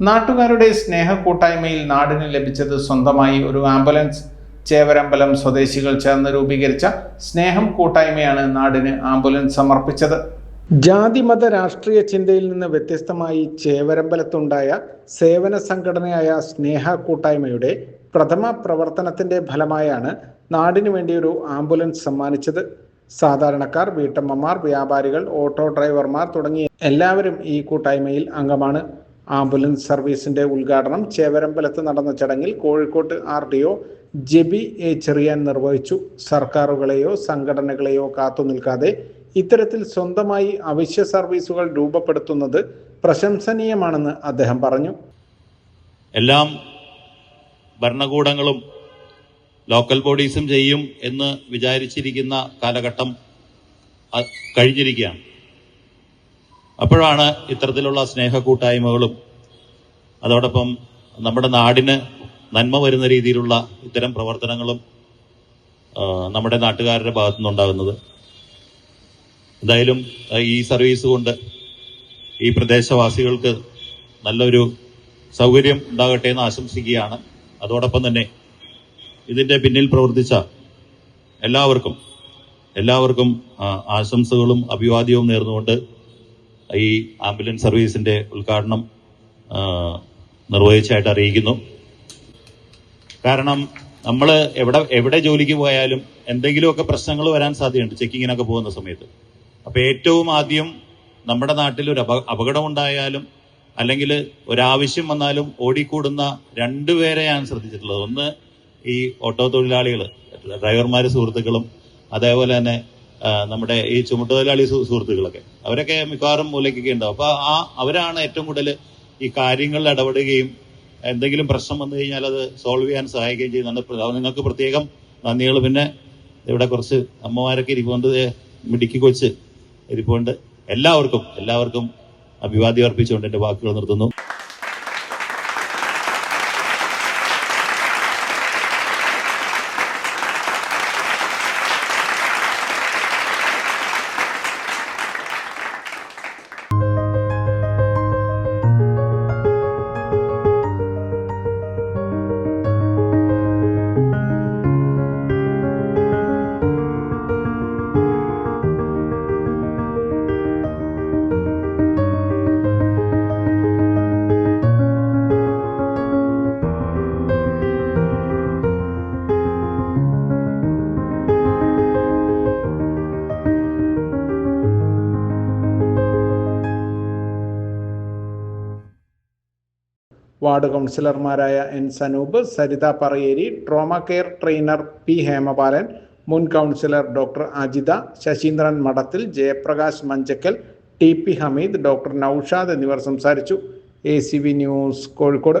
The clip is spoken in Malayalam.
നാട്ടുകാരുടെ സ്നേഹക്കൂട്ടായ്മയിൽ നാടിന് ലഭിച്ചത് സ്വന്തമായി ഒരു ആംബുലൻസ്. ചേവരമ്പലം സ്വദേശികൾ ചേർന്ന് രൂപീകരിച്ച സ്നേഹം കൂട്ടായ്മയാണ് നാടിന് ആംബുലൻസ് സമർപ്പിച്ചത്. ജാതിമത രാഷ്ട്രീയ ചിന്തയിൽ നിന്ന് വ്യത്യസ്തമായി ചേവരമ്പലത്തുണ്ടായ സേവന സംഘടനയായ സ്നേഹ കൂട്ടായ്മയുടെ പ്രഥമ പ്രവർത്തനത്തിന്റെ ഫലമായാണ് നാടിനു വേണ്ടി ഒരു ആംബുലൻസ് സമ്മാനിച്ചത്. സാധാരണക്കാർ, വീട്ടമ്മമാർ, വ്യാപാരികൾ, ഓട്ടോ ഡ്രൈവർമാർ തുടങ്ങിയ എല്ലാവരും ഈ കൂട്ടായ്മയിൽ അംഗമാണ്. ആംബുലൻസ് സർവീസിന്റെ ഉദ്ഘാടനം ചേവരമ്പലത്ത് നടന്ന ചടങ്ങിൽ കോഴിക്കോട്ട് RDO ജെബി എ ചെറിയാൻ നിർവഹിച്ചു. സർക്കാരുകളെയോ സംഘടനകളെയോ കാത്തുനിൽക്കാതെ ഇത്തരത്തിൽ സ്വന്തമായി അവശ്യ സർവീസുകൾ രൂപപ്പെടുത്തുന്നത് പ്രശംസനീയമാണെന്ന് അദ്ദേഹം പറഞ്ഞു. എല്ലാം ഭരണകൂടങ്ങളും ലോക്കൽ ബോഡീസും ചെയ്യും എന്ന് വിചാരിച്ചിരിക്കുന്ന കാലഘട്ടം കഴിഞ്ഞിരിക്കുകയാണ്. അപ്പോഴാണ് ഇത്തരത്തിലുള്ള സ്നേഹക്കൂട്ടായ്മകളും അതോടൊപ്പം നമ്മുടെ നാടിന് നന്മ വരുന്ന രീതിയിലുള്ള ഇത്തരം പ്രവർത്തനങ്ങളും നമ്മുടെ നാട്ടുകാരുടെ ഭാഗത്തുനിന്നുണ്ടാകുന്നത്. എന്തായാലും ഈ സർവീസ് കൊണ്ട് ഈ പ്രദേശവാസികൾക്ക് നല്ലൊരു സൗകര്യം ഉണ്ടാകട്ടെ എന്ന് ആശംസിക്കുകയാണ്. അതോടൊപ്പം തന്നെ ഇതിന്റെ പിന്നിൽ പ്രവർത്തിച്ച എല്ലാവർക്കും ആശംസകളും അഭിവാദ്യവും നേർന്നുകൊണ്ട് ഈ ആംബുലൻസ് സർവീസിന്റെ ഉദ്ഘാടനം നിർവഹിച്ചായിട്ട് അറിയിക്കുന്നു. കാരണം നമ്മൾ എവിടെ ജോലിക്ക് പോയാലും എന്തെങ്കിലുമൊക്കെ പ്രശ്നങ്ങൾ വരാൻ സാധ്യതയുണ്ട് ചെക്കിങ്ങിനൊക്കെ പോകുന്ന സമയത്ത്. അപ്പൊ ഏറ്റവും ആദ്യം നമ്മുടെ നാട്ടിൽ ഒരു അപകടം ഉണ്ടായാലും അല്ലെങ്കിൽ ഒരാവശ്യം വന്നാലും ഓടിക്കൂടുന്ന രണ്ടുപേരെ ഞാൻ ശ്രദ്ധിച്ചിട്ടുള്ളത്. ഒന്ന് ഈ ഓട്ടോ തൊഴിലാളികൾ, ഡ്രൈവർമാര് സുഹൃത്തുക്കളും, അതേപോലെ തന്നെ നമ്മുടെ ഈ ചുമട്ടുതൊഴിലാളി സുഹൃത്തുക്കളൊക്കെ, അവരൊക്കെ മിക്കവാറും മൂലയ്ക്കൊക്കെ ഉണ്ടാവും. അപ്പൊ അവരാണ് ഏറ്റവും കൂടുതൽ ഈ കാര്യങ്ങളിൽ ഇടപെടുകയും എന്തെങ്കിലും പ്രശ്നം വന്നു കഴിഞ്ഞാൽ അത് സോൾവ് ചെയ്യാൻ സഹായിക്കുകയും ചെയ്യുന്നുണ്ട്. നിങ്ങൾക്ക് പ്രത്യേകം നന്ദികൾ. പിന്നെ ഇവിടെ കുറച്ച് അമ്മമാരൊക്കെ ഇരിപ്പുണ്ട്, മിടുക്കി കൊച്ച് ഇരിപ്പുണ്ട്. എല്ലാവർക്കും അഭിവാദ്യം അർപ്പിച്ചുകൊണ്ട് എന്റെ വാക്കുകൾ നിർത്തുന്നു. വാർഡ് കൗൺസിലർമാരായ N Sanoop, Saritha Parayeri, trauma care trainer P Hemapalan, മുൻ councillor doctor Ajitha, Saseendran Madathil, Jayaprakash Manjakkal, TP Hameed, doctor Naushad എന്നിവർ സംസാരിച്ചു. ACV news, Kozhikode.